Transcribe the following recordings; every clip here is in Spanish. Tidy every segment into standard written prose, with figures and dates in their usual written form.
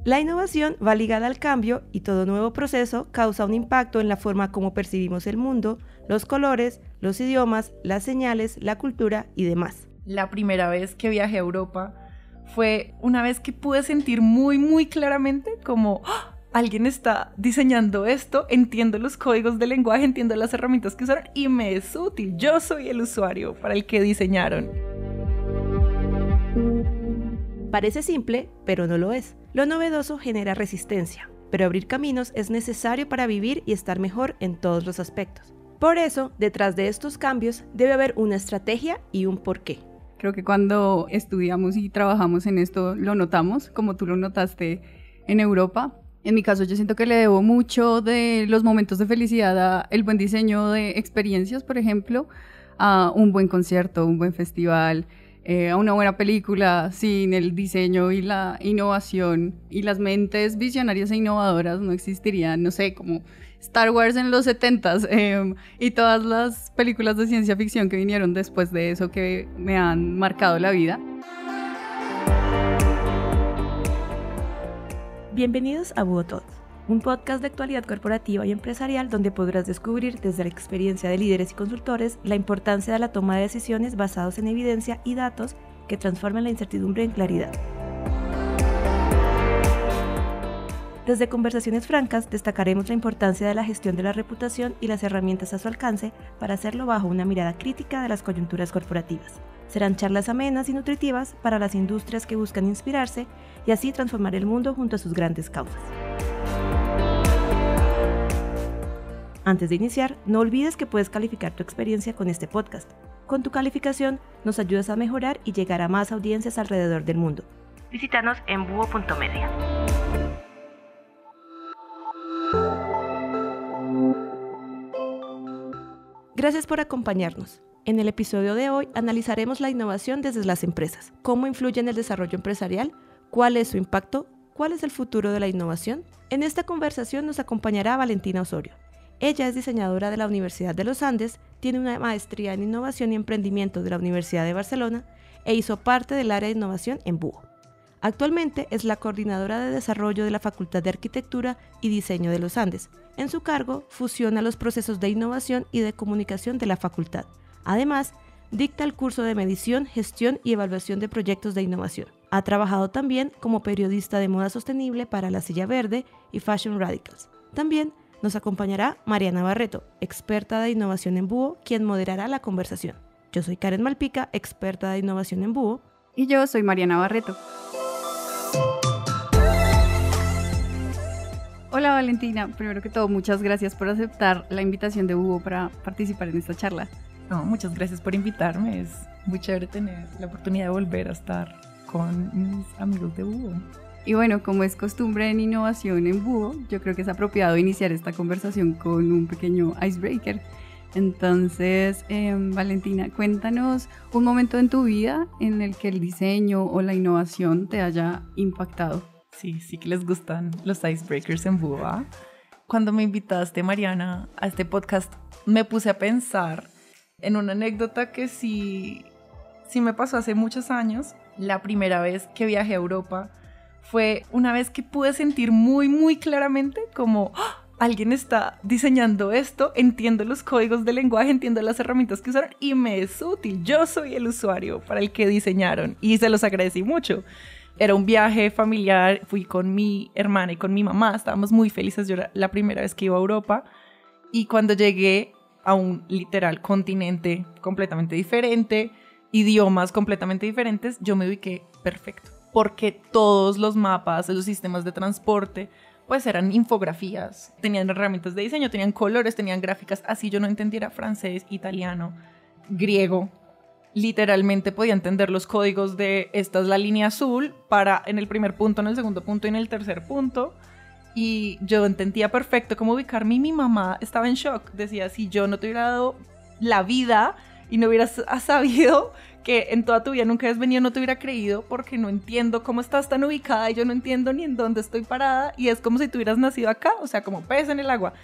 La innovación va ligada al cambio y todo nuevo proceso causa un impacto en la forma como percibimos el mundo, los colores, los idiomas, las señales, la cultura y demás. La primera vez que viajé a Europa fue una vez que pude sentir muy claramente como alguien está diseñando esto, entiendo los códigos del lenguaje, entiendo las herramientas que usaron y me es útil. Yo soy el usuario para el que diseñaron. Parece simple, pero no lo es. Lo novedoso genera resistencia, pero abrir caminos es necesario para vivir y estar mejor en todos los aspectos. Por eso, detrás de estos cambios debe haber una estrategia y un porqué. Creo que cuando estudiamos y trabajamos en esto lo notamos, como tú lo notaste en Europa. En mi caso yo siento que le debo mucho de los momentos de felicidad a el buen diseño de experiencias, por ejemplo, a un buen concierto, un buen festival, a una buena película. Sin el diseño y la innovación y las mentes visionarias e innovadoras no existirían, no sé, como Star Wars en los 70s y todas las películas de ciencia ficción que vinieron después de eso que me han marcado la vida. Bienvenidos a Búho Talks, un podcast de actualidad corporativa y empresarial donde podrás descubrir desde la experiencia de líderes y consultores la importancia de la toma de decisiones basados en evidencia y datos que transforman la incertidumbre en claridad. Desde conversaciones francas destacaremos la importancia de la gestión de la reputación y las herramientas a su alcance para hacerlo bajo una mirada crítica de las coyunturas corporativas. Serán charlas amenas y nutritivas para las industrias que buscan inspirarse y así transformar el mundo junto a sus grandes causas. Antes de iniciar, no olvides que puedes calificar tu experiencia con este podcast. Con tu calificación nos ayudas a mejorar y llegar a más audiencias alrededor del mundo. Visítanos en búho.media. Gracias por acompañarnos. En el episodio de hoy analizaremos la innovación desde las empresas, cómo influye en el desarrollo empresarial, cuál es su impacto, cuál es el futuro de la innovación. En esta conversación nos acompañará Valentina Osorio. Ella es diseñadora de la Universidad de los Andes, tiene una maestría en innovación y emprendimiento de la Universidad de Barcelona e hizo parte del área de innovación en Búho. Actualmente es la coordinadora de desarrollo de la Facultad de Arquitectura y Diseño de los Andes. En su cargo, fusiona los procesos de innovación y de comunicación de la facultad. Además, dicta el curso de medición, gestión y evaluación de proyectos de innovación. Ha trabajado también como periodista de moda sostenible para La Silla Verde y Fashion Radicals. También nos acompañará Mariana Barreto, experta de innovación en Búho, quien moderará la conversación. Yo soy Karen Malpica, experta de innovación en Búho. Y yo soy Mariana Barreto. Hola Valentina, primero que todo muchas gracias por aceptar la invitación de Búho para participar en esta charla. No, muchas gracias por invitarme, es muy chévere tener la oportunidad de volver a estar con mis amigos de Búho. Y bueno, como es costumbre en innovación en Búho, yo creo que es apropiado iniciar esta conversación con un pequeño icebreaker. Entonces, Valentina, cuéntanos un momento en tu vida en el que el diseño o la innovación te haya impactado. Sí que les gustan los icebreakers en Búho, ¿eh? Cuando me invitaste, Mariana, a este podcast, me puse a pensar en una anécdota que sí me pasó hace muchos años. La primera vez que viajé a Europa fue una vez que pude sentir muy claramente como alguien está diseñando esto, entiendo los códigos del lenguaje, entiendo las herramientas que usaron y me es útil. Yo soy el usuario para el que diseñaron y se los agradecí mucho. Era un viaje familiar, fui con mi hermana y con mi mamá, estábamos muy felices. Yo era la primera vez que iba a Europa y cuando llegué a un literal continente completamente diferente, idiomas completamente diferentes, yo me ubiqué perfecto. Porque todos los mapas, los sistemas de transporte, pues eran infografías, tenían herramientas de diseño, tenían colores, tenían gráficas, así yo no entendiera francés, italiano, griego. Literalmente podía entender los códigos de esta es la línea azul para en el primer punto, en el segundo punto y en el tercer punto. Y yo entendía perfecto cómo ubicarme y mi mamá estaba en shock. Decía, si yo no te hubiera dado la vida y no hubieras sabido que en toda tu vida nunca has venido, no te hubiera creído porque no entiendo cómo estás tan ubicada y yo no entiendo ni en dónde estoy parada y es como si tú hubieras nacido acá, o sea, como pez en el agua.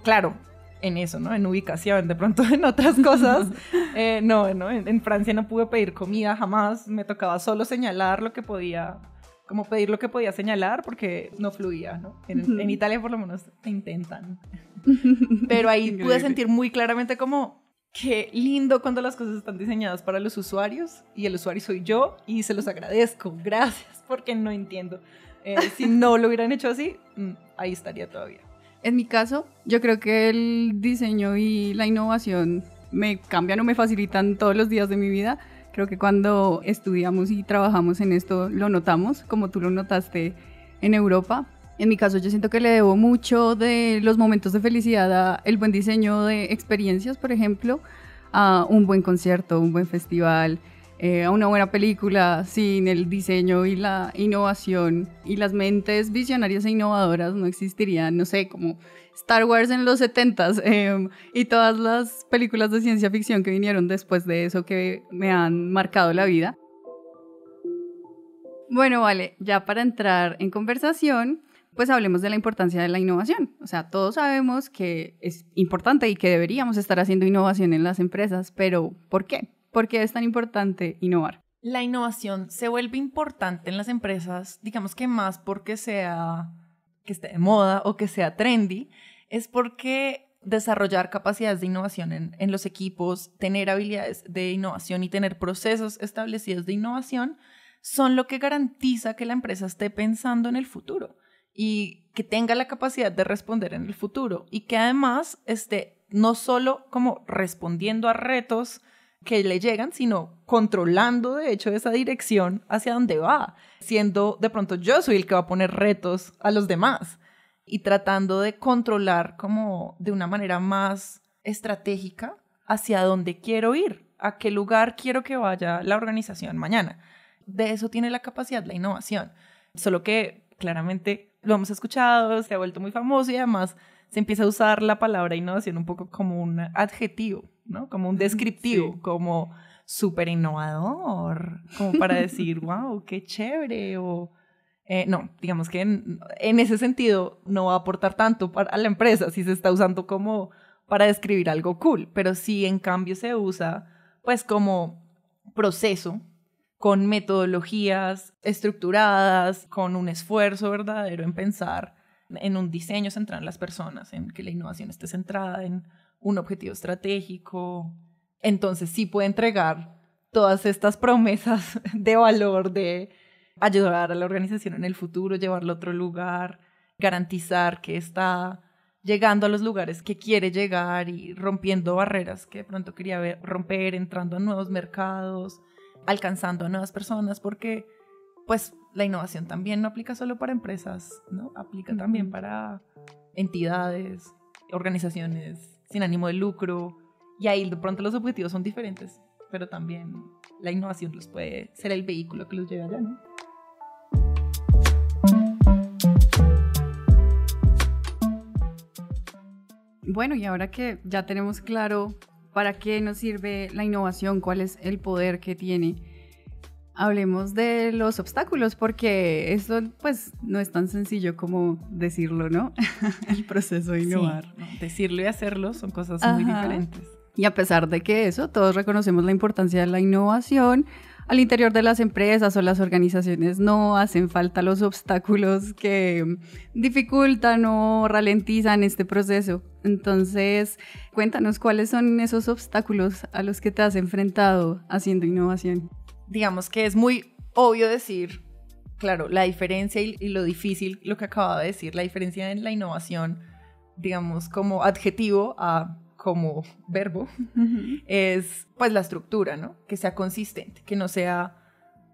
Claro, en eso, ¿no? En ubicación, de pronto en otras cosas. En Francia no pude pedir comida jamás, me tocaba solo señalar lo que podía como pedir lo que podía señalar porque no fluía, ¿no? En Italia por lo menos te intentan. Pero ahí pude sentir muy claramente como qué lindo cuando las cosas están diseñadas para los usuarios y el usuario soy yo y se los agradezco, gracias, porque no entiendo. Si no lo hubieran hecho así, ahí estaría todavía. En mi caso, yo creo que el diseño y la innovación me cambian o me facilitan todos los días de mi vida. Creo que cuando estudiamos y trabajamos en esto lo notamos, como tú lo notaste en Europa. En mi caso, yo siento que le debo mucho de los momentos de felicidad el buen diseño de experiencias, por ejemplo, a un buen concierto, un buen festival, a una buena película. Sin el diseño y la innovación y las mentes visionarias e innovadoras no existirían, no sé, como Star Wars en los 70s y todas las películas de ciencia ficción que vinieron después de eso que me han marcado la vida. Bueno, vale, ya para entrar en conversación, pues hablemos de la importancia de la innovación. O sea, todos sabemos que es importante y que deberíamos estar haciendo innovación en las empresas, pero ¿por qué? ¿Por qué es tan importante innovar? La innovación se vuelve importante en las empresas, digamos que más porque que esté de moda o que sea trendy, es porque desarrollar capacidades de innovación en los equipos, tener habilidades de innovación y tener procesos establecidos de innovación son lo que garantiza que la empresa esté pensando en el futuro y que tenga la capacidad de responder en el futuro y que además esté no solo como respondiendo a retos que le llegan, sino controlando de hecho esa dirección hacia dónde va, siendo de pronto yo soy el que va a poner retos a los demás y tratando de controlar como de una manera más estratégica hacia dónde quiero ir, a qué lugar quiero que vaya la organización mañana. De eso tiene la capacidad la innovación, solo que claramente lo hemos escuchado, se ha vuelto muy famoso y además se empieza a usar la palabra innovación un poco como un adjetivo, ¿no? Como un descriptivo, sí. Como súper innovador, como para decir, wow, qué chévere, o no, digamos que en ese sentido no va a aportar tanto a la empresa si se está usando como para describir algo cool, pero sí en cambio se usa pues como proceso, con metodologías estructuradas, con un esfuerzo verdadero en pensar en un diseño centrado en las personas, en que la innovación esté centrada en un objetivo estratégico. Entonces sí puede entregar todas estas promesas de valor de ayudar a la organización en el futuro, llevarlo a otro lugar, garantizar que está llegando a los lugares que quiere llegar y rompiendo barreras que de pronto quería romper, entrando a nuevos mercados, alcanzando a nuevas personas, porque pues la innovación también no aplica solo para empresas, ¿no? Aplica también para entidades, organizaciones sin ánimo de lucro, y ahí de pronto los objetivos son diferentes, pero también la innovación los puede ser el vehículo que los lleve allá, ¿no? Bueno, y ahora que ya tenemos claro para qué nos sirve la innovación, cuál es el poder que tiene, hablemos de los obstáculos, porque esto pues no es tan sencillo como decirlo, ¿no? El proceso de innovar. Sí, no, decirlo y hacerlo son cosas muy diferentes. Y a pesar de que eso, todos reconocemos la importancia de la innovación, al interior de las empresas o las organizaciones no hacen falta los obstáculos que dificultan o ralentizan este proceso. Entonces, cuéntanos cuáles son esos obstáculos a los que te has enfrentado haciendo innovación. Digamos que es muy obvio decir, claro, la diferencia y lo difícil, lo que acababa de decir, la diferencia en la innovación, digamos, como adjetivo a como verbo, es pues la estructura, ¿no? Que sea consistente, que no sea,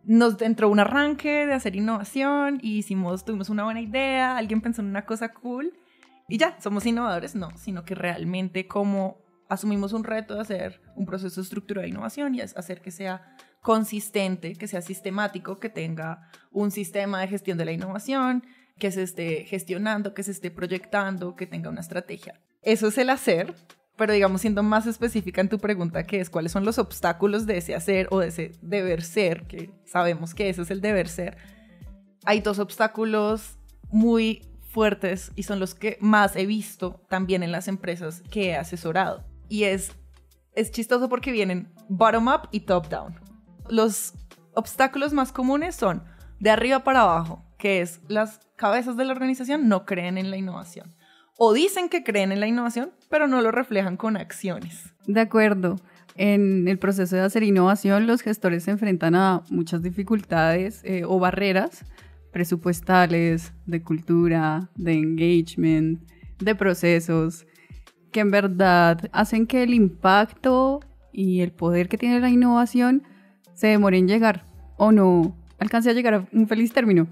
nos entró un arranque de hacer innovación y tuvimos una buena idea, alguien pensó en una cosa cool y ya, somos innovadores, no, sino que realmente como asumimos un reto de hacer un proceso estructurado de innovación y es hacer que sea consistente, que sea sistemático, que tenga un sistema de gestión de la innovación, que se esté gestionando, que se esté proyectando, que tenga una estrategia. Eso es el hacer, pero digamos siendo más específica en tu pregunta, que es cuáles son los obstáculos de ese hacer o de ese deber ser, que sabemos que ese es el deber ser. Hay dos obstáculos muy fuertes y son los que más he visto también en las empresas que he asesorado. Y es chistoso porque vienen bottom up y top down. Los obstáculos más comunes son de arriba para abajo, que es las cabezas de la organización no creen en la innovación. O dicen que creen en la innovación, pero no lo reflejan con acciones. De acuerdo. En el proceso de hacer innovación, los gestores se enfrentan a muchas dificultades o barreras presupuestales, de cultura, de engagement, de procesos, que en verdad hacen que el impacto y el poder que tiene la innovación se demore en llegar o no alcance a llegar a un feliz término.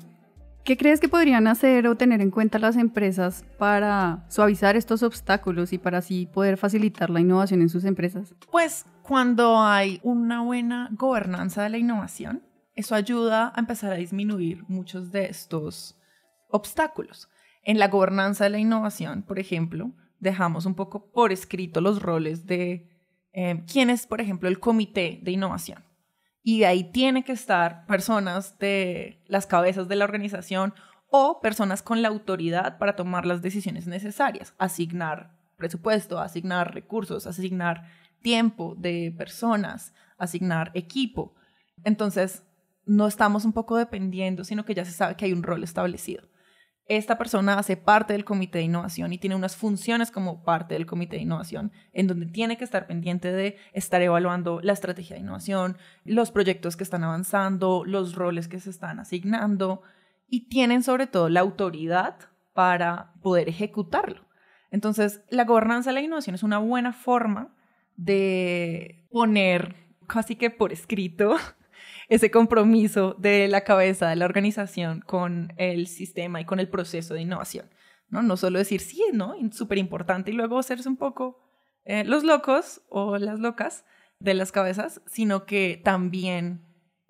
¿Qué crees que podrían hacer o tener en cuenta las empresas para suavizar estos obstáculos y para así poder facilitar la innovación en sus empresas? Pues cuando hay una buena gobernanza de la innovación, eso ayuda a empezar a disminuir muchos de estos obstáculos. En la gobernanza de la innovación, por ejemplo, dejamos un poco por escrito los roles de quién es, por ejemplo, el comité de innovación. Y de ahí tiene que estar personas de las cabezas de la organización o personas con la autoridad para tomar las decisiones necesarias, asignar presupuesto, asignar recursos, asignar tiempo de personas, asignar equipo. Entonces, no estamos un poco dependiendo, sino que ya se sabe que hay un rol establecido. Esta persona hace parte del comité de innovación y tiene unas funciones como parte del comité de innovación en donde tiene que estar pendiente de estar evaluando la estrategia de innovación, los proyectos que están avanzando, los roles que se están asignando y tienen sobre todo la autoridad para poder ejecutarlo. Entonces, la gobernanza de la innovación es una buena forma de poner casi que por escrito ese compromiso de la cabeza de la organización con el sistema y con el proceso de innovación, ¿no? No solo decir sí, ¿no? Súper importante y luego hacerse un poco los locos o las locas de las cabezas, sino que también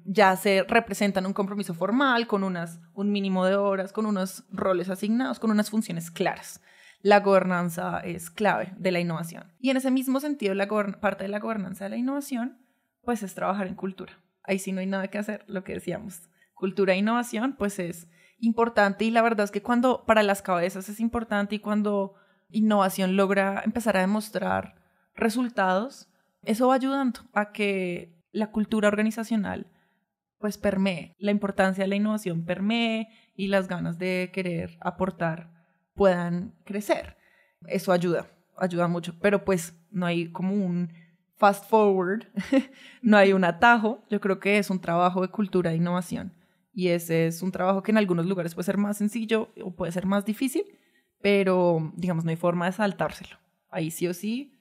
ya se representan un compromiso formal con un mínimo de horas, con unos roles asignados, con unas funciones claras. La gobernanza es clave de la innovación. Y en ese mismo sentido, parte de la gobernanza de la innovación, pues es trabajar en cultura. Ahí sí no hay nada que hacer, lo que decíamos. Cultura e innovación, pues es importante y la verdad es que cuando para las cabezas es importante y cuando innovación logra empezar a demostrar resultados, eso va ayudando a que la cultura organizacional pues permee, la importancia de la innovación permee y las ganas de querer aportar puedan crecer. Eso ayuda mucho, pero pues no hay como un fast forward, no hay un atajo. Yo creo que es un trabajo de cultura e innovación y ese es un trabajo que en algunos lugares puede ser más sencillo o puede ser más difícil, pero digamos no hay forma de saltárselo. Ahí sí o sí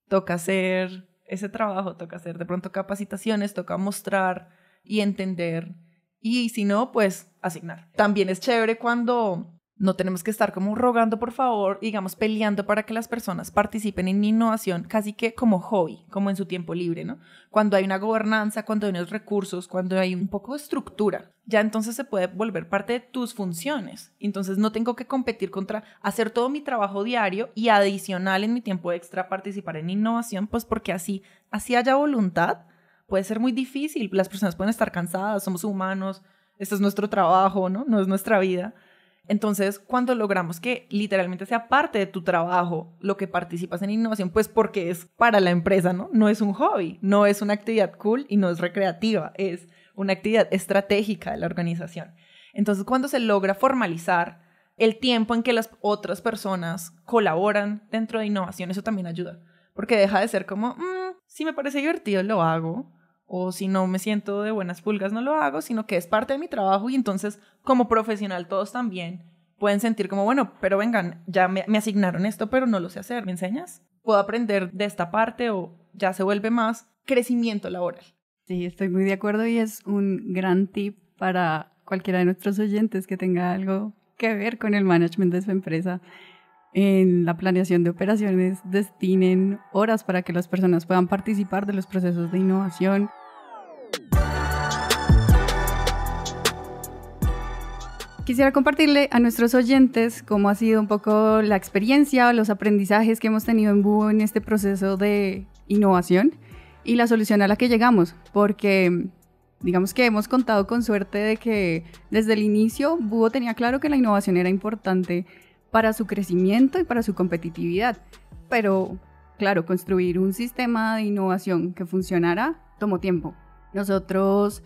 toca hacer ese trabajo, toca hacer de pronto capacitaciones, toca mostrar y entender y si no, pues asignar. También es chévere cuando no tenemos que estar como rogando, por favor, digamos, peleando para que las personas participen en innovación casi que como hobby, como en su tiempo libre, ¿no? Cuando hay una gobernanza, cuando hay unos recursos, cuando hay un poco de estructura, ya entonces se puede volver parte de tus funciones. Entonces no tengo que competir contra hacer todo mi trabajo diario y adicional en mi tiempo extra participar en innovación, pues porque así haya voluntad, puede ser muy difícil. Las personas pueden estar cansadas, somos humanos, este es nuestro trabajo, ¿no? No es nuestra vida. Entonces, cuando logramos que literalmente sea parte de tu trabajo lo que participas en innovación, pues porque es para la empresa, ¿no? No es un hobby, no es una actividad cool y no es recreativa, es una actividad estratégica de la organización. Entonces, cuando se logra formalizar el tiempo en que las otras personas colaboran dentro de innovación, eso también ayuda, porque deja de ser como, si me parece divertido, lo hago. O si no me siento de buenas pulgas, no lo hago, sino que es parte de mi trabajo y entonces como profesional todos también pueden sentir como, bueno, pero vengan, ya me asignaron esto, pero no lo sé hacer, ¿me enseñas? ¿Puedo aprender de esta parte o ya se vuelve más crecimiento laboral? Sí, estoy muy de acuerdo y es un gran tip para cualquiera de nuestros oyentes que tenga algo que ver con el management de su empresa. En la planeación de operaciones destinen horas para que las personas puedan participar de los procesos de innovación. Quisiera compartirle a nuestros oyentes cómo ha sido un poco la experiencia, los aprendizajes que hemos tenido en Búho en este proceso de innovación y la solución a la que llegamos, porque digamos que hemos contado con suerte de que desde el inicio Búho tenía claro que la innovación era importante para su crecimiento y para su competitividad, pero claro, construir un sistema de innovación que funcionara tomó tiempo. Nosotros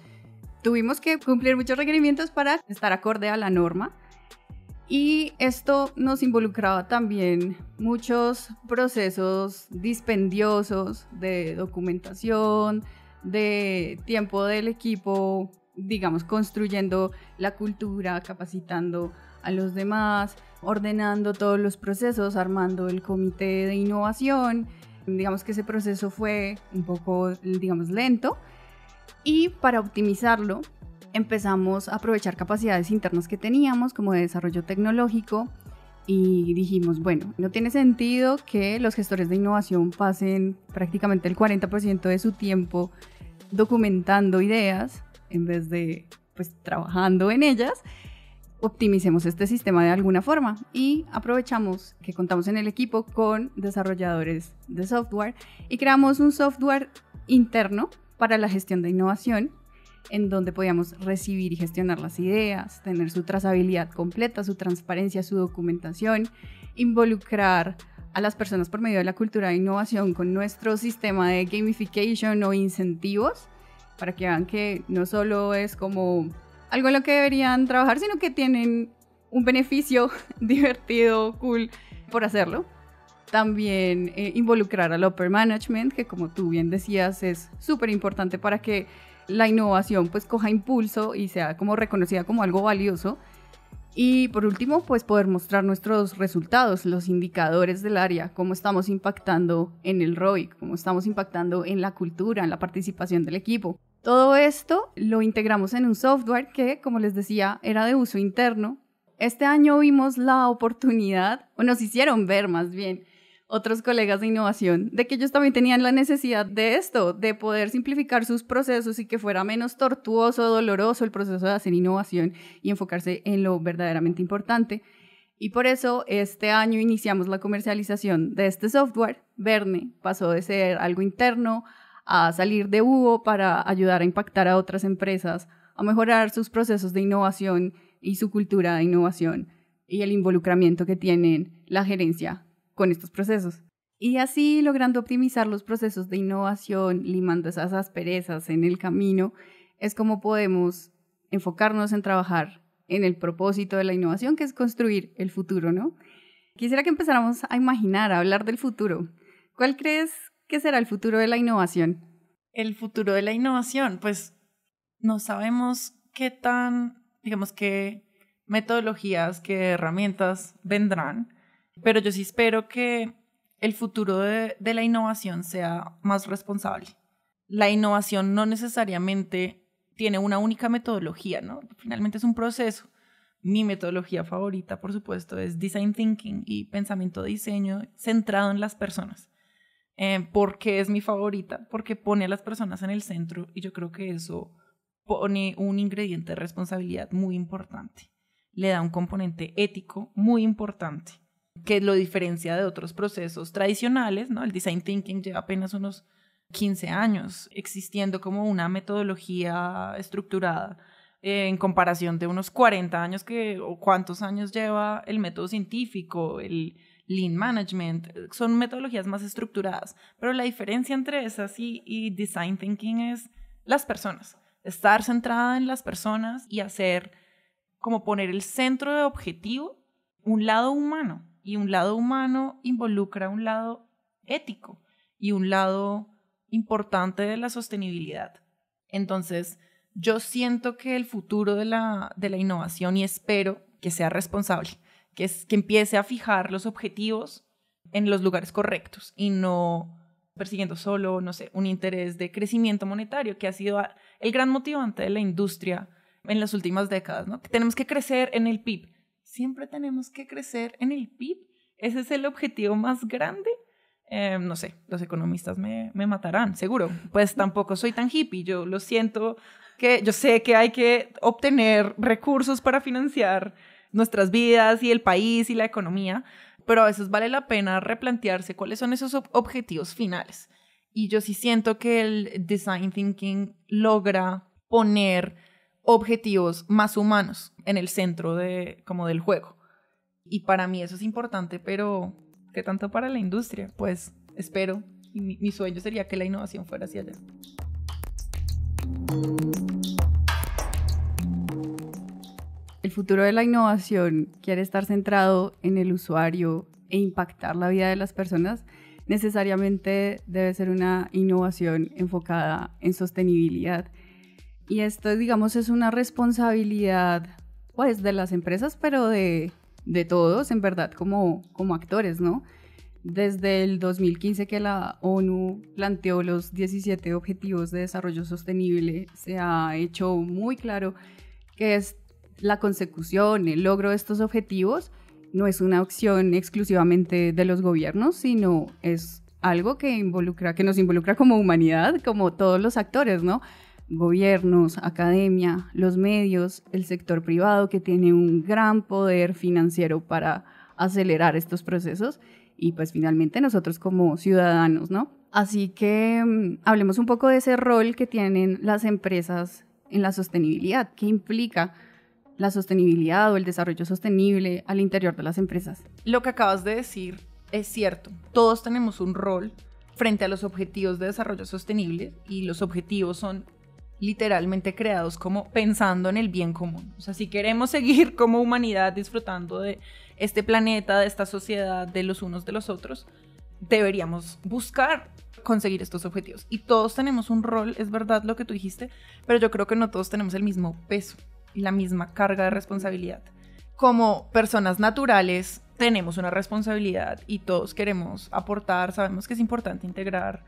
tuvimos que cumplir muchos requerimientos para estar acorde a la norma. Y esto nos involucraba también muchos procesos dispendiosos de documentación, de tiempo del equipo, digamos, construyendo la cultura, capacitando a los demás, ordenando todos los procesos, armando el comité de innovación. Digamos que ese proceso fue un poco, digamos, lento. Y para optimizarlo, empezamos a aprovechar capacidades internas que teníamos, como de desarrollo tecnológico, y dijimos, bueno, no tiene sentido que los gestores de innovación pasen prácticamente el 40% de su tiempo documentando ideas en vez de, pues, trabajando en ellas. Optimicemos este sistema de alguna forma y aprovechamos que contamos en el equipo con desarrolladores de software y creamos un software interno para la gestión de innovación, en donde podíamos recibir y gestionar las ideas, tener su trazabilidad completa, su transparencia, su documentación, involucrar a las personas por medio de la cultura de innovación con nuestro sistema de gamification o incentivos, para que vean que no solo es como algo en lo que deberían trabajar, sino que tienen un beneficio divertido, cool, por hacerlo. También involucrar al upper management, que como tú bien decías es súper importante para que la innovación pues coja impulso y sea como reconocida como algo valioso. Y por último, pues poder mostrar nuestros resultados, los indicadores del área, cómo estamos impactando en el ROIC, cómo estamos impactando en la cultura, en la participación del equipo. Todo esto lo integramos en un software que, como les decía, era de uso interno. Este año vimos la oportunidad, o nos hicieron ver más bien, otros colegas de innovación, de que ellos también tenían la necesidad de esto, de poder simplificar sus procesos y que fuera menos tortuoso, doloroso el proceso de hacer innovación y enfocarse en lo verdaderamente importante. Y por eso este año iniciamos la comercialización de este software. Verne pasó de ser algo interno a salir de Hugo para ayudar a impactar a otras empresas, a mejorar sus procesos de innovación y su cultura de innovación y el involucramiento que tienen la gerencia con estos procesos. Y así logrando optimizar los procesos de innovación, limando esas asperezas en el camino, es como podemos enfocarnos en trabajar en el propósito de la innovación, que es construir el futuro, ¿no? Quisiera que empezáramos a imaginar, a hablar del futuro. ¿Cuál crees que será el futuro de la innovación? El futuro de la innovación, pues no sabemos qué tan, digamos, qué metodologías, qué herramientas vendrán, pero yo sí espero que el futuro de la innovación sea más responsable. La innovación no necesariamente tiene una única metodología, ¿no? Finalmente es un proceso. Mi metodología favorita, por supuesto, es Design Thinking y pensamiento de diseño centrado en las personas. ¿Por qué es mi favorita? Porque pone a las personas en el centro y yo creo que eso pone un ingrediente de responsabilidad muy importante. Le da un componente ético muy importante que lo diferencia de otros procesos tradicionales, ¿no? El Design Thinking lleva apenas unos 15 años existiendo como una metodología estructurada en comparación de unos 40 años o cuántos años lleva el método científico, el Lean Management. Son metodologías más estructuradas, pero la diferencia entre esas y Design Thinking es las personas, estar centrada en las personas y hacer como poner el centro de objetivo un lado humano. Y un lado humano involucra un lado ético y un lado importante de la sostenibilidad. Entonces, yo siento que el futuro de la innovación, y espero que sea responsable, que empiece a fijar los objetivos en los lugares correctos y no persiguiendo solo, no sé, un interés de crecimiento monetario, que ha sido el gran motivante de la industria en las últimas décadas, ¿no? Que tenemos que crecer en el PIB. Siempre tenemos que crecer en el PIB. Ese es el objetivo más grande. No sé, los economistas me matarán, seguro. Pues tampoco soy tan hippie. Yo lo siento, yo sé que hay que obtener recursos para financiar nuestras vidas y el país y la economía, pero a veces vale la pena replantearse cuáles son esos objetivos finales. Y yo sí siento que el Design Thinking logra poner objetivos más humanos en el centro como del juego. Y para mí eso es importante, pero ¿qué tanto para la industria? Pues espero, y mi sueño sería que la innovación fuera hacia allá. futuro de la innovación quiere estar centrado en el usuario e impactar la vida de las personas, necesariamente debe ser una innovación enfocada en sostenibilidad. Y esto, digamos, es una responsabilidad pues de las empresas, pero de todos, en verdad, como actores, ¿no? Desde el 2015 que la ONU planteó los 17 Objetivos de Desarrollo Sostenible, se ha hecho muy claro que es la consecución, el logro de estos objetivos no es una acción exclusivamente de los gobiernos, sino es algo que nos involucra como humanidad, como todos los actores, ¿no? Gobiernos, academia, los medios, el sector privado que tiene un gran poder financiero para acelerar estos procesos y pues finalmente nosotros como ciudadanos, ¿no? Así que hablemos un poco de ese rol que tienen las empresas en la sostenibilidad. ¿Qué implica la sostenibilidad o el desarrollo sostenible al interior de las empresas? Lo que acabas de decir es cierto. Todos tenemos un rol frente a los objetivos de desarrollo sostenible y los objetivos son literalmente creados como pensando en el bien común. O sea, si queremos seguir como humanidad disfrutando de este planeta, de esta sociedad, de los unos de los otros, deberíamos buscar conseguir estos objetivos. Y todos tenemos un rol, es verdad lo que tú dijiste, pero yo creo que no todos tenemos el mismo peso y la misma carga de responsabilidad. Como personas naturales tenemos una responsabilidad y todos queremos aportar, sabemos que es importante integrar,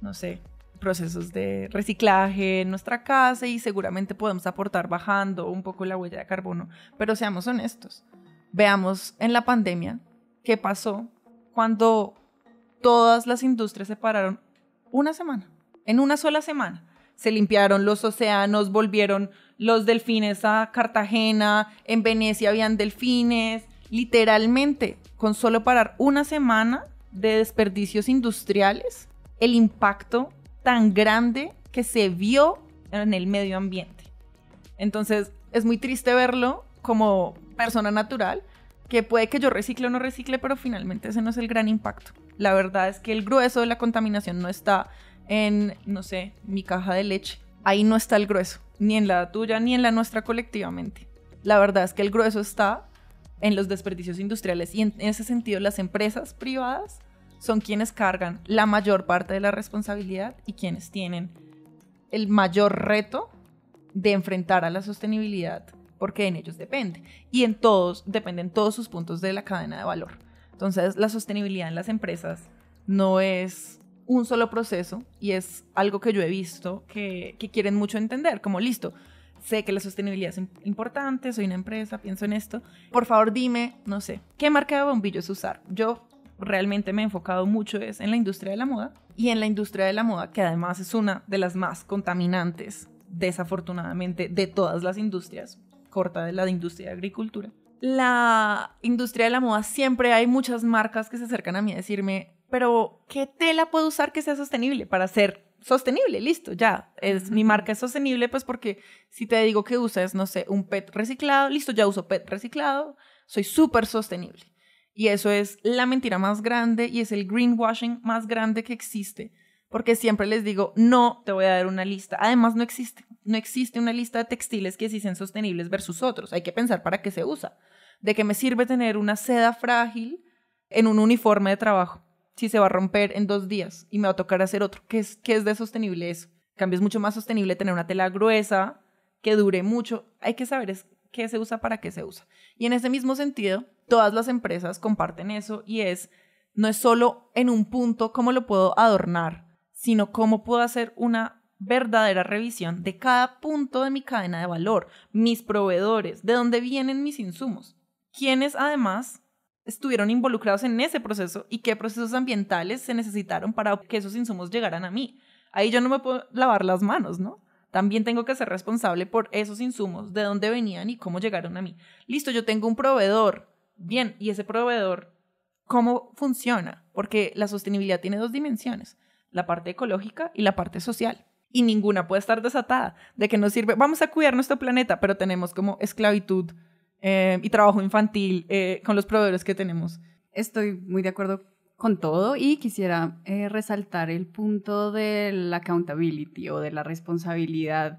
no sé, procesos de reciclaje en nuestra casa y seguramente podemos aportar bajando un poco la huella de carbono, pero seamos honestos, veamos en la pandemia qué pasó cuando todas las industrias se pararon una semana, en una sola semana. Se limpiaron los océanos, volvieron los delfines a Cartagena, en Venecia habían delfines, literalmente, con solo parar una semana de desperdicios industriales, el impacto tan grande que se vio en el medio ambiente. Entonces, es muy triste verlo como persona natural, que puede que yo recicle o no recicle, pero finalmente ese no es el gran impacto. La verdad es que el grueso de la contaminación no está en, no sé, mi caja de leche. Ahí no está el grueso, ni en la tuya, ni en la nuestra colectivamente. La verdad es que el grueso está en los desperdicios industriales y en ese sentido las empresas privadas son quienes cargan la mayor parte de la responsabilidad y quienes tienen el mayor reto de enfrentar a la sostenibilidad, porque en ellos depende. Y en todos, dependen todos sus puntos de la cadena de valor. Entonces, la sostenibilidad en las empresas no es un solo proceso y es algo que yo he visto que quieren mucho entender, como listo, sé que la sostenibilidad es importante, soy una empresa, pienso en esto. Por favor, dime, no sé, ¿qué marca de bombillos usar? Yo realmente me he enfocado mucho es en la industria de la moda y en la industria de la moda, que además es una de las más contaminantes, desafortunadamente, de todas las industrias, corta de la industria de agricultura. La industria de la moda siempre hay muchas marcas que se acercan a mí a decirme, pero ¿qué tela puedo usar que sea sostenible para ser sostenible? Listo, ya, mi marca es sostenible, pues porque si te digo que usas, no sé, un PET reciclado, listo, ya uso PET reciclado, soy súper sostenible. Y eso es la mentira más grande y es el greenwashing más grande que existe. Porque siempre les digo, no te voy a dar una lista. Además, no existe una lista de textiles que sí sean sostenibles versus otros. Hay que pensar para qué se usa. ¿De qué me sirve tener una seda frágil en un uniforme de trabajo si se va a romper en 2 días y me va a tocar hacer otro? ¿Qué es de sostenible eso? En cambio, es mucho más sostenible tener una tela gruesa que dure mucho. Hay que saber qué se usa, para qué se usa. Y en ese mismo sentido, todas las empresas comparten eso y no es solo en un punto cómo lo puedo adornar, sino cómo puedo hacer una verdadera revisión de cada punto de mi cadena de valor, mis proveedores, de dónde vienen mis insumos, quiénes además estuvieron involucrados en ese proceso y qué procesos ambientales se necesitaron para que esos insumos llegaran a mí. Ahí yo no me puedo lavar las manos, ¿no? También tengo que ser responsable por esos insumos, de dónde venían y cómo llegaron a mí. Listo, yo tengo un proveedor. Bien, ¿y ese proveedor cómo funciona? Porque la sostenibilidad tiene 2 dimensiones, la parte ecológica y la parte social. Y ninguna puede estar desatada. ¿De qué nos sirve? Vamos a cuidar nuestro planeta, pero tenemos como esclavitud y trabajo infantil con los proveedores que tenemos. Estoy muy de acuerdo con todo y quisiera resaltar el punto de la accountability o de la responsabilidad.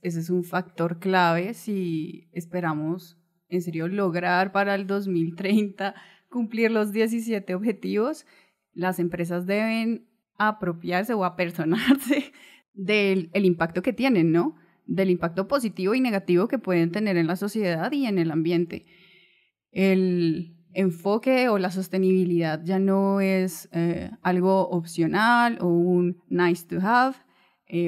Ese es un factor clave si esperamos en serio lograr para el 2030 cumplir los 17 objetivos, las empresas deben apropiarse o apersonarse del impacto que tienen, ¿no? Del impacto positivo y negativo que pueden tener en la sociedad y en el ambiente. El enfoque o la sostenibilidad ya no es algo opcional o un nice to have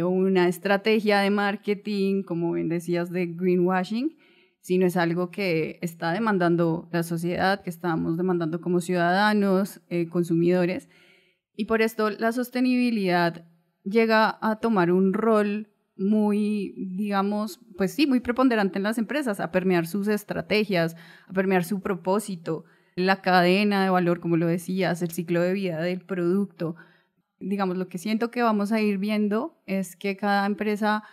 o una estrategia de marketing, como bien decías, de greenwashing, sino es algo que está demandando la sociedad, que estamos demandando como ciudadanos, consumidores, y por esto la sostenibilidad llega a tomar un rol muy, digamos, pues sí, muy preponderante en las empresas, a permear sus estrategias, a permear su propósito, la cadena de valor, como lo decías, el ciclo de vida del producto. Digamos, lo que siento que vamos a ir viendo es que cada empresa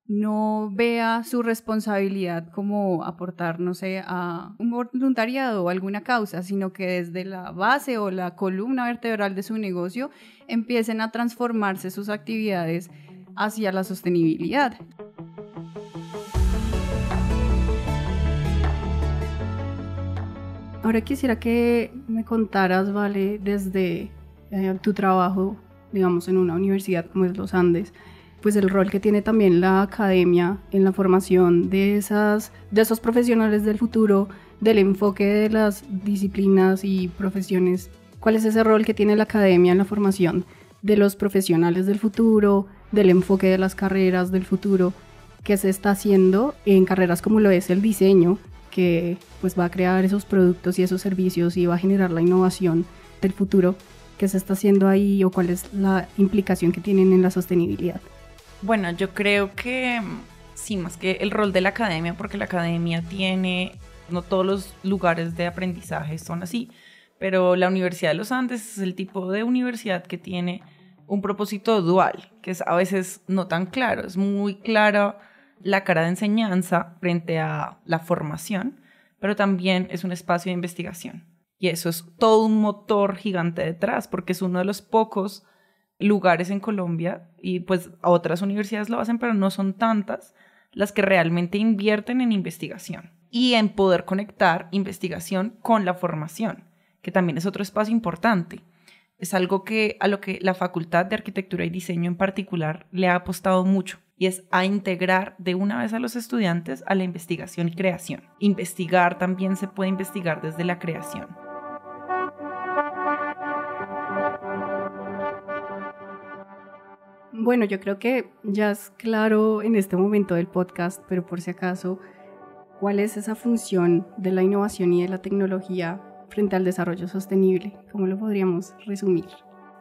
no vea su responsabilidad como aportar, no sé, a un voluntariado o alguna causa, sino que desde la base o la columna vertebral de su negocio empiecen a transformarse sus actividades hacia la sostenibilidad. Ahora quisiera que me contaras, Vale, desde tu trabajo, digamos, en una universidad como es los Andes, pues el rol que tiene también la academia en la formación de esos profesionales del futuro, del enfoque de las disciplinas y profesiones. ¿Cuál es ese rol que tiene la academia en la formación de los profesionales del futuro, del enfoque de las carreras del futuro, que se está haciendo en carreras como lo es el diseño, que pues va a crear esos productos y esos servicios y va a generar la innovación del futuro? ¿Qué se está haciendo ahí o cuál es la implicación que tienen en la sostenibilidad? Bueno, yo creo que sí, más que el rol de la academia, porque la academia tiene, no todos los lugares de aprendizaje son así, pero la Universidad de los Andes es el tipo de universidad que tiene un propósito dual, que es a veces no tan claro. Es muy clara la cara de enseñanza frente a la formación, pero también es un espacio de investigación. Y eso es todo un motor gigante detrás, porque es uno de los pocos lugares en Colombia, y pues otras universidades lo hacen, pero no son tantas, las que realmente invierten en investigación y en poder conectar investigación con la formación, que también es otro espacio importante. Es algo a lo que la Facultad de Arquitectura y Diseño en particular le ha apostado mucho, y es a integrar de una vez a los estudiantes a la investigación y creación. Investigar también se puede investigar desde la creación. Bueno, yo creo que ya es claro en este momento del podcast, pero por si acaso, ¿cuál es esa función de la innovación y de la tecnología frente al desarrollo sostenible? ¿Cómo lo podríamos resumir?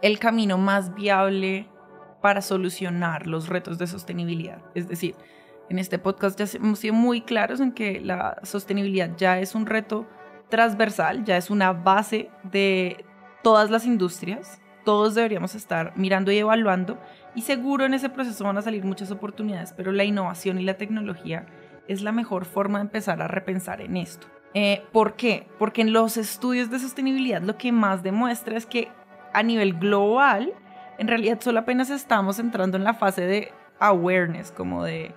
El camino más viable para solucionar los retos de sostenibilidad. Es decir, en este podcast ya hemos sido muy claros en que la sostenibilidad ya es un reto transversal, ya es una base de todas las industrias. Todos deberíamos estar mirando y evaluando, y seguro en ese proceso van a salir muchas oportunidades, pero la innovación y la tecnología es la mejor forma de empezar a repensar en esto. ¿Por qué? Porque en los estudios de sostenibilidad lo que más demuestra es que a nivel global, en realidad solo apenas estamos entrando en la fase de awareness, como de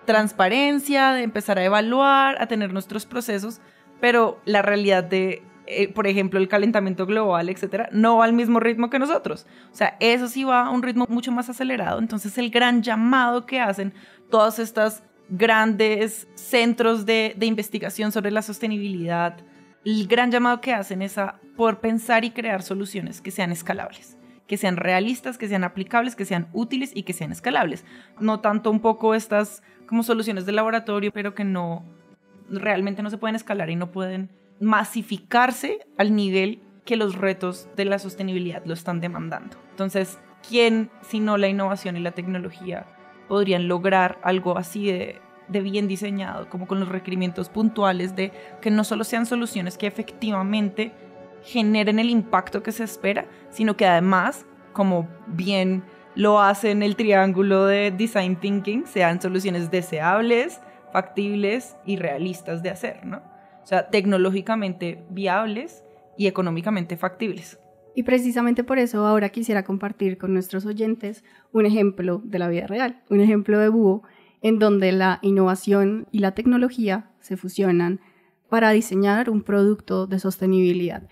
transparencia, de empezar a evaluar, a tener nuestros procesos, pero la realidad de por ejemplo, el calentamiento global, etcétera, no va al mismo ritmo que nosotros. O sea, eso sí va a un ritmo mucho más acelerado. Entonces, el gran llamado que hacen todas estas grandes centros de investigación sobre la sostenibilidad, el gran llamado que hacen es a poder pensar y crear soluciones que sean escalables, que sean realistas, que sean aplicables, que sean útiles y que sean escalables. No tanto un poco estas como soluciones de laboratorio, pero que no realmente no se pueden escalar y no pueden masificarse al nivel que los retos de la sostenibilidad lo están demandando. Entonces, ¿quién, si no la innovación y la tecnología, podrían lograr algo así de bien diseñado, como con los requerimientos puntuales de que no solo sean soluciones que efectivamente generen el impacto que se espera, sino que además, como bien lo hacen el triángulo de Design Thinking, sean soluciones deseables, factibles y realistas de hacer, ¿no? O sea, tecnológicamente viables y económicamente factibles. Y precisamente por eso ahora quisiera compartir con nuestros oyentes un ejemplo de la vida real, un ejemplo de búho en donde la innovación y la tecnología se fusionan para diseñar un producto de sostenibilidad.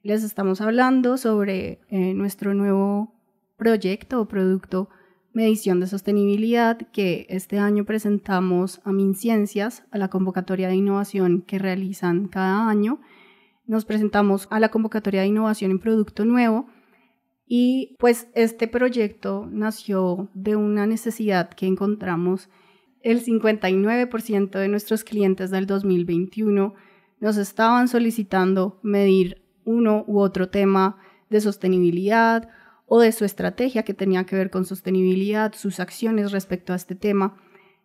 Les estamos hablando sobre nuestro nuevo proyecto o producto Medición de Sostenibilidad que este año presentamos a MinCiencias, a la convocatoria de innovación que realizan cada año. Nos presentamos a la convocatoria de innovación en producto nuevo y pues este proyecto nació de una necesidad que encontramos. El 59% de nuestros clientes del 2021 nos estaban solicitando medir uno u otro tema de sostenibilidad o de su estrategia que tenía que ver con sostenibilidad, sus acciones respecto a este tema,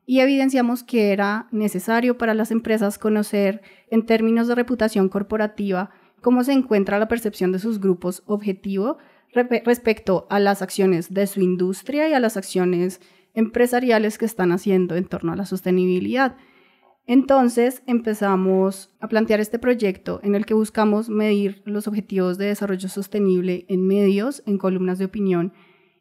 y evidenciamos que era necesario para las empresas conocer en términos de reputación corporativa cómo se encuentra la percepción de sus grupos objetivo respecto a las acciones de su industria y a las acciones empresariales que están haciendo en torno a la sostenibilidad. Entonces empezamos a plantear este proyecto en el que buscamos medir los objetivos de desarrollo sostenible en medios, en columnas de opinión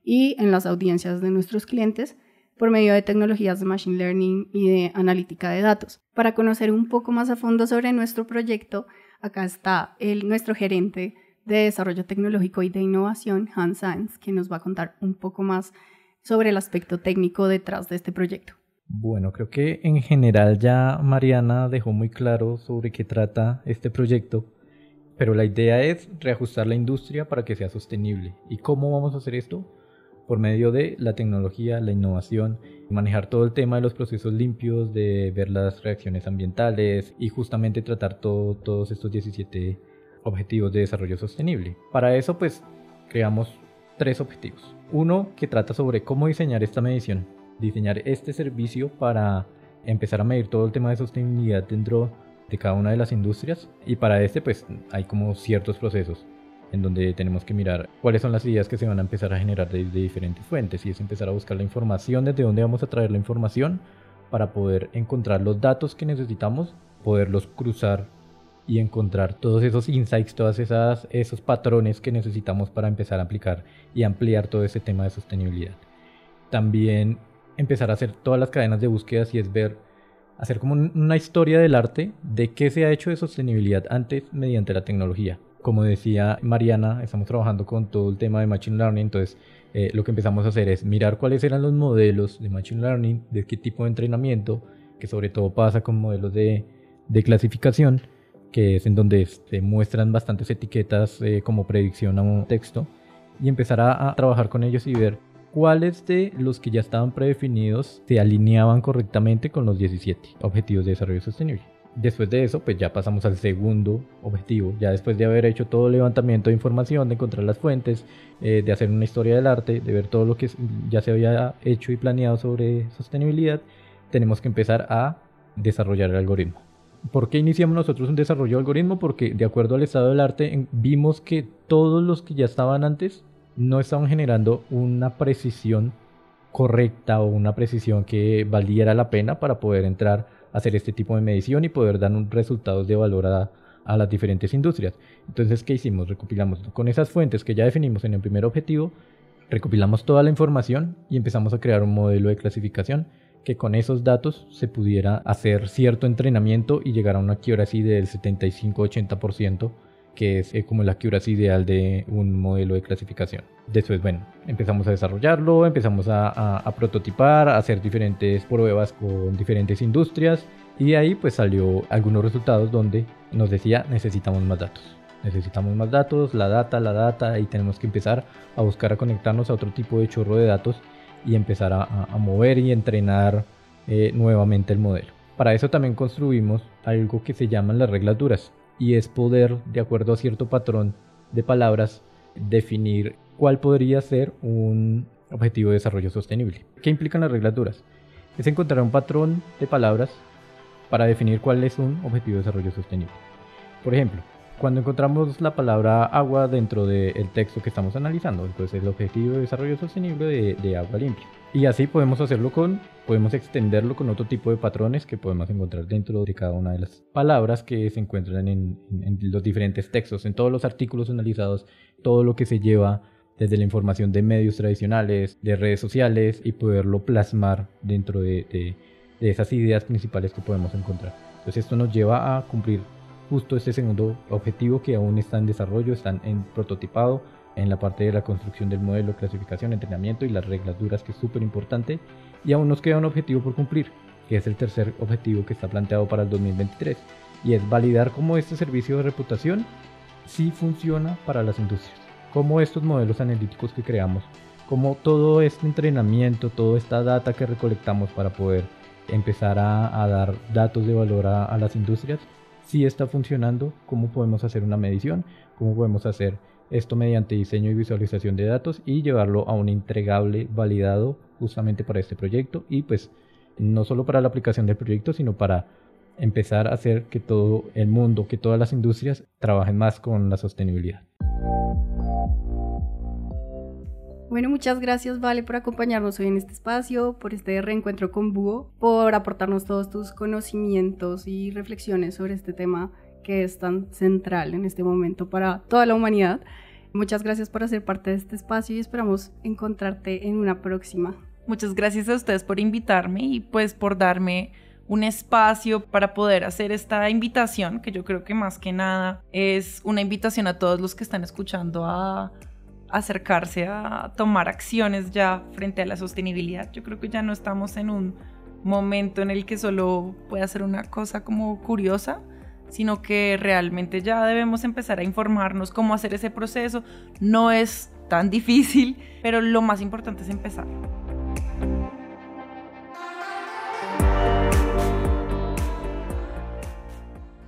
y en las audiencias de nuestros clientes por medio de tecnologías de Machine Learning y de analítica de datos. Para conocer un poco más a fondo sobre nuestro proyecto, acá está nuestro gerente de Desarrollo Tecnológico y de Innovación, Hans Saenz, que nos va a contar un poco más sobre el aspecto técnico detrás de este proyecto. Bueno, creo que en general ya Mariana dejó muy claro sobre qué trata este proyecto, pero la idea es reajustar la industria para que sea sostenible. ¿Y cómo vamos a hacer esto? Por medio de la tecnología, la innovación, manejar todo el tema de los procesos limpios, de ver las reacciones ambientales y justamente tratar todos estos 17 objetivos de desarrollo sostenible. Para eso pues creamos 3 objetivos. Uno que trata sobre cómo diseñar esta medición, diseñar este servicio para empezar a medir todo el tema de sostenibilidad dentro de cada una de las industrias, y para este pues hay como ciertos procesos en donde tenemos que mirar cuáles son las ideas que se van a empezar a generar de diferentes fuentes, y es empezar a buscar la información, desde dónde vamos a traer la información para poder encontrar los datos que necesitamos, poderlos cruzar y encontrar todos esos insights, todos esos patrones que necesitamos para empezar a aplicar y ampliar todo ese tema de sostenibilidad. También empezar a hacer todas las cadenas de búsquedas, y es hacer como una historia del arte de qué se ha hecho de sostenibilidad antes mediante la tecnología. Como decía Mariana, estamos trabajando con todo el tema de Machine Learning, entonces lo que empezamos a hacer es mirar cuáles eran los modelos de Machine Learning, de qué tipo de entrenamiento, que sobre todo pasa con modelos de clasificación, que es en donde se muestran bastantes etiquetas como predicción a un texto, y empezar a trabajar con ellos y ver cuáles de los que ya estaban predefinidos se alineaban correctamente con los 17 objetivos de desarrollo sostenible. Después de eso, pues ya pasamos al segundo objetivo, ya después de haber hecho todo el levantamiento de información, de encontrar las fuentes, de hacer una historia del arte, de ver todo lo que ya se había hecho y planeado sobre sostenibilidad, tenemos que empezar a desarrollar el algoritmo. ¿Por qué iniciamos nosotros un desarrollo de algoritmo? Porque de acuerdo al estado del arte vimos que todos los que ya estaban antes no estaban generando una precisión correcta o una precisión que valiera la pena para poder entrar a hacer este tipo de medición y poder dar resultados de valor a las diferentes industrias. Entonces, ¿qué hicimos? Recopilamos con esas fuentes que ya definimos en el primer objetivo, recopilamos toda la información y empezamos a crear un modelo de clasificación que con esos datos se pudiera hacer cierto entrenamiento y llegar a una accuracy del 75-80%, que es como la accuracy ideal de un modelo de clasificación. Después, bueno, empezamos a desarrollarlo, empezamos a prototipar, a hacer diferentes pruebas con diferentes industrias, y de ahí pues salió algunos resultados donde nos decía necesitamos más datos, la data, y tenemos que empezar a buscar a conectarnos a otro tipo de chorro de datos y empezar a mover y entrenar nuevamente el modelo. Para eso también construimos algo que se llaman las reglas duras, y es poder, de acuerdo a cierto patrón de palabras, definir cuál podría ser un objetivo de desarrollo sostenible. ¿Qué implican las reglas duras? Es encontrar un patrón de palabras para definir cuál es un objetivo de desarrollo sostenible. Por ejemplo, cuando encontramos la palabra agua dentro del texto que estamos analizando, entonces el objetivo de desarrollo sostenible de agua limpia. Y así podemos extenderlo con otro tipo de patrones que podemos encontrar dentro de cada una de las palabras que se encuentran en los diferentes textos, en todos los artículos analizados, todo lo que se lleva desde la información de medios tradicionales, de redes sociales, y poderlo plasmar dentro de de esas ideas principales que podemos encontrar. Entonces esto nos lleva a cumplir justo este segundo objetivo, que aún está en desarrollo, están en prototipado, en la parte de la construcción del modelo, clasificación, entrenamiento y las reglas duras, que es súper importante, y aún nos queda un objetivo por cumplir, que es el tercer objetivo que está planteado para el 2023, y es validar cómo este servicio de reputación sí funciona para las industrias, cómo estos modelos analíticos que creamos, cómo todo este entrenamiento, toda esta data que recolectamos para poder empezar a dar datos de valor a las industrias, si está funcionando, cómo podemos hacer una medición, cómo podemos hacer esto mediante diseño y visualización de datos y llevarlo a un entregable validado justamente para este proyecto, y pues no solo para la aplicación del proyecto, sino para empezar a hacer que todo el mundo, que todas las industrias trabajen más con la sostenibilidad. Bueno, muchas gracias, Vale, por acompañarnos hoy en este espacio, por este reencuentro con Búho, por aportarnos todos tus conocimientos y reflexiones sobre este tema que es tan central en este momento para toda la humanidad. Muchas gracias por hacer parte de este espacio y esperamos encontrarte en una próxima. Muchas gracias a ustedes por invitarme y pues por darme un espacio para poder hacer esta invitación, que yo creo que más que nada es una invitación a todos los que están escuchando a acercarse a tomar acciones ya frente a la sostenibilidad. Yo creo que ya no estamos en un momento en el que solo pueda ser una cosa como curiosa, sino que realmente ya debemos empezar a informarnos cómo hacer ese proceso. No es tan difícil, pero lo más importante es empezar.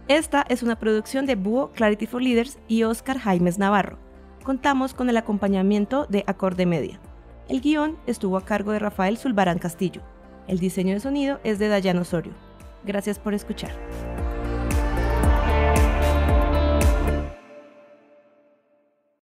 Esta es una producción de Búho Clarity for Leaders y Oscar Jaimes Navarro. Contamos con el acompañamiento de Acorde Media. El guión estuvo a cargo de Rafael Zulbarán Castillo. El diseño de sonido es de Dayan Osorio. Gracias por escuchar.